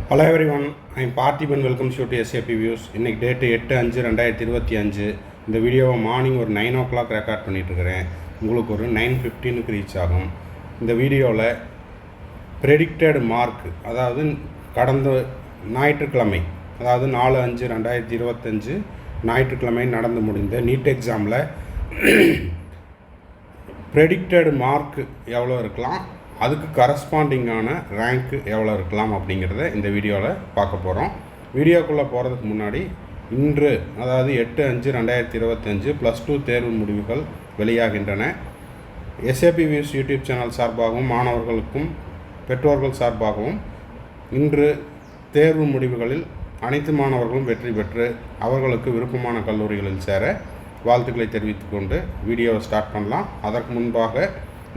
Hello everyone, I am Parthiban. Welcome to SAP Views. இன்னைக்கு date 8/5/2025. இந்த வீடியோவை morning ஒரு 9 o'clock ரெக்கார்ட் பண்ணிட்டுருக்கிறேன். உங்களுக்கு ஒரு 9:15க்கு ரீச் ஆகும். இந்த வீடியோவில் ப்ரெடிக்டட் மார்க், அதாவது கடந்த ஞாயிற்றுக்கிழமை, அதாவது 4/5/2025 ஞாயிற்றுக்கிழமை நடந்து முடிந்த நீட் எக்ஸாமில் ப்ரெடிக்டட் மார்க் எவ்வளோ இருக்கலாம், அதுக்கு கரஸ்பாண்டிங்கான ரேங்க்கு எவ்வளோ இருக்கலாம் அப்படிங்கிறத இந்த வீடியோவில் பார்க்க போகிறோம். வீடியோக்குள்ளே போகிறதுக்கு முன்னாடி இன்று, அதாவது 8/5/2025 +2 தேர்வு முடிவுகள் வெளியாகின்றன. SAP Views யூடியூப் சேனல் சார்பாகவும் மாணவர்களுக்கும் பெற்றோர்கள் சார்பாகவும் இன்று தேர்வு முடிவுகளில் அனைத்து மாணவர்களும் வெற்றி பெற்று அவர்களுக்கு விருப்பமான கல்லூரிகளில் சேர வாழ்த்துக்களை தெரிவித்துக்கொண்டு வீடியோவை ஸ்டார்ட் பண்ணலாம். அதற்கு முன்பாக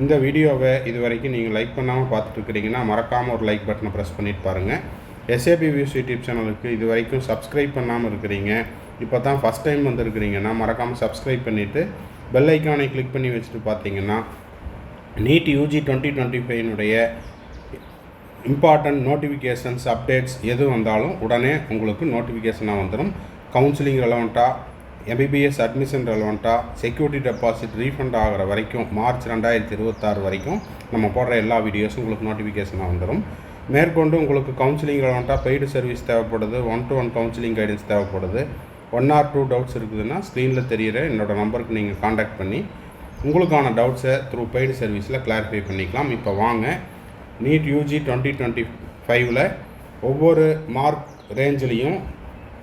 இந்த வீடியோவை இது வரைக்கும் நீங்கள் லைக் பண்ணாமல் பார்த்துட்ருக்கிறீங்கன்னா மறக்காமல் ஒரு லைக் பட்டனை ப்ரெஸ் பண்ணிட்டு பாருங்கள். SAP Views யூடியூப் சேனலுக்கு இது வரைக்கும் சப்ஸ்கிரைப் பண்ணாமல் இருக்கிறீங்க, இப்போ தான் ஃபஸ்ட் டைம் வந்துருக்கிறீங்கன்னா மறக்காமல் சப்ஸ்கிரைப் பண்ணிவிட்டு பெல் ஐக்கானை கிளிக் பண்ணி வச்சுட்டு பார்த்தீங்கன்னா நீட் UG 2025னுடைய இம்பார்ட்டன்ட் நோட்டிஃபிகேஷன்ஸ் அப்டேட்ஸ் எது வந்தாலும் உடனே உங்களுக்கு நோட்டிஃபிகேஷனாக வந்துடும். கவுன்சிலிங் ரெலவெண்ட்டாக, MBBS அட்மிஷன் ரெலவெண்ட்டாக, செக்யூரிட்டி டெபாசிட் ரீஃபண்ட் ஆகிற வரைக்கும் மார்ச் 2026 வரைக்கும் நம்ம போடுற எல்லா வீடியோஸும் உங்களுக்கு நோட்டிஃபிகேஷனாக வந்துடும். மேற்கொண்டு உங்களுக்கு கவுன்சிலிங் ரெலவெண்ட்டாக பெய்டு சர்வீஸ் தேவைப்படுது, 1-to-1 கவுன்சிலிங் கைடன்ஸ் தேவைப்படுது, 1 or 2 டவுட்ஸ் இருக்குதுன்னா ஸ்க்ரீனில் தெரிகிற என்னோடய நம்பருக்கு நீங்கள் காண்டாக்ட் பண்ணி உங்களுக்கான டவுட்ஸை த்ரூ பெய்டு சர்வீஸில் கிளாரிஃபை பண்ணிக்கலாம். இப்போ வாங்க நீட் UG 2025ல் ஒவ்வொரு மார்க் ரேஞ்சிலையும்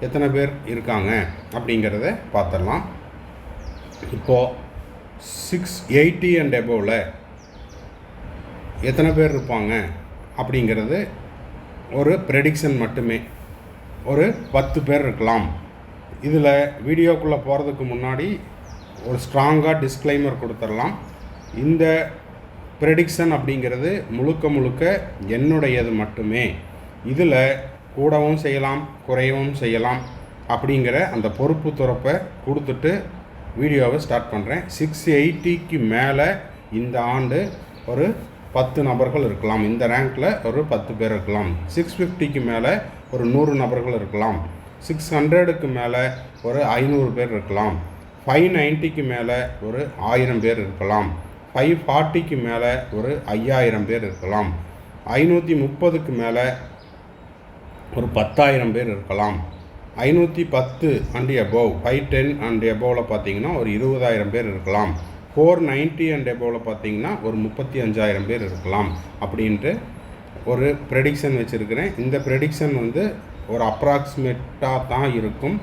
எத்தனை பேர் இருக்காங்க அப்படிங்கிறத பார்த்துடலாம். இப்போது 680 and above எத்தனை பேர் இருப்பாங்க அப்படிங்கிறது ஒரு ப்ரெடிக்ஷன் மட்டுமே. ஒரு 10 பேர் இருக்கலாம். இதில் வீடியோக்குள்ளே போகிறதுக்கு முன்னாடி ஒரு ஸ்ட்ராங்காக டிஸ்க்ளைமர் கொடுத்துடலாம். இந்த ப்ரெடிக்ஷன் அப்படிங்கிறது முழுக்க என்னுடையது மட்டுமே. இதில் கூடவும் செய்யலாம், குறையவும் செய்யலாம். அப்படிங்கிற அந்த பொறுப்பு துறப்பை கொடுத்துட்டு வீடியோவை ஸ்டார்ட் பண்ணுறேன். 680க்கு மேலே இந்த ஆண்டு ஒரு 10 நபர்கள் இருக்கலாம். இந்த ரேங்க்கில் ஒரு 10 பேர் இருக்கலாம். 650க்கு மேலே ஒரு 100 நபர்கள் இருக்கலாம். 600க்கு மேலே ஒரு 500 பேர் இருக்கலாம். 590க்கு மேலே ஒரு 1000 பேர் இருக்கலாம். 540க்கு மேலே ஒரு 5000 பேர் இருக்கலாம். 530க்கு மேலே ஒரு 10,000 பேர் இருக்கலாம். 510 and above, 510 and aboveல பார்த்தீங்கன்னா ஒரு 20,000 பேர் இருக்கலாம். 490 and aboveல பார்த்தீங்கன்னா ஒரு 35,000 பேர் இருக்கலாம். அப்படின்ட்டு ஒரு ப்ரெடிக்ஷன் வச்சுருக்கிறேன். இந்த ப்ரெடிக்ஷன் ஒரு அப்ராக்சிமேட்டாக தான் இருக்கும்.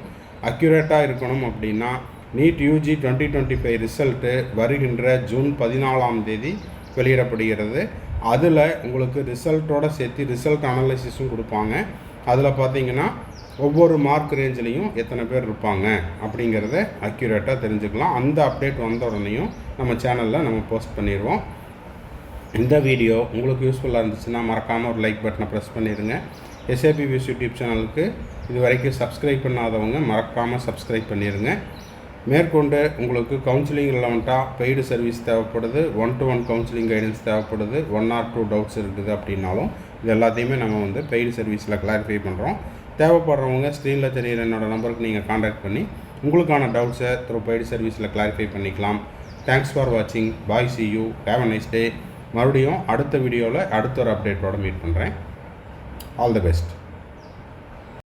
அக்யூரேட்டாக இருக்கணும் அப்படின்னா நீட் UG 2025 ரிசல்ட்டு வருகின்ற ஜூன் 14 வெளியிடப்படுகிறது. அதில் உங்களுக்கு ரிசல்ட்டோடு சேர்த்து ரிசல்ட் அனாலிசிஸும் கொடுப்பாங்க. அதில் பார்த்தீங்கன்னா ஒவ்வொரு மார்க் ரேஞ்சிலையும் எத்தனை பேர் இருப்பாங்க அப்படிங்கிறத அக்யூரேட்டாக தெரிஞ்சுக்கலாம். அந்த அப்டேட் வந்த உடனேயும் நம்ம சேனலில் நம்ம போஸ்ட் பண்ணிடுவோம். இந்த வீடியோ உங்களுக்கு யூஸ்ஃபுல்லாக இருந்துச்சுன்னா மறக்காமல் ஒரு லைக் பட்டனை ப்ரெஸ் பண்ணிடுங்க. SAP Views யூடியூப் சேனலுக்கு இது வரைக்கும் சப்ஸ்கிரைப் பண்ணாதவங்க மறக்காமல் சப்ஸ்கிரைப் பண்ணிடுங்க. மேற்கொண்டு உங்களுக்கு கவுன்சிலிங் ரெலவெண்ட்டாக பெய்டு சர்வீஸ் தேவைப்படுது, 1-to-1 கவுன்சிலிங் கைடன்ஸ் தேவைப்படுது, 1 or 2 டவுட்ஸ் இருக்குது அப்படின்னாலும் இது எல்லாத்தையுமே நம்ம பெய்டு சர்வீஸில் கிளாரிஃபை பண்ணுறோம். தேவைப்படுறவங்க ஸ்க்ரீனில் தெரிகிற என்னோடய நம்பருக்கு நீங்கள் காண்டாக்ட் பண்ணி உங்களுக்கான டவுட்ஸை த்ரூ பெய்டு சர்வீஸில் கிளாரிஃபை பண்ணிக்கலாம். தேங்க்ஸ் ஃபார் வாட்சிங். பாய், see you, have a nice day. மறுபடியும் அடுத்த வீடியோவில் அடுத்த ஒரு அப்டேட்டோடு மீட் பண்ணுறேன். All the best.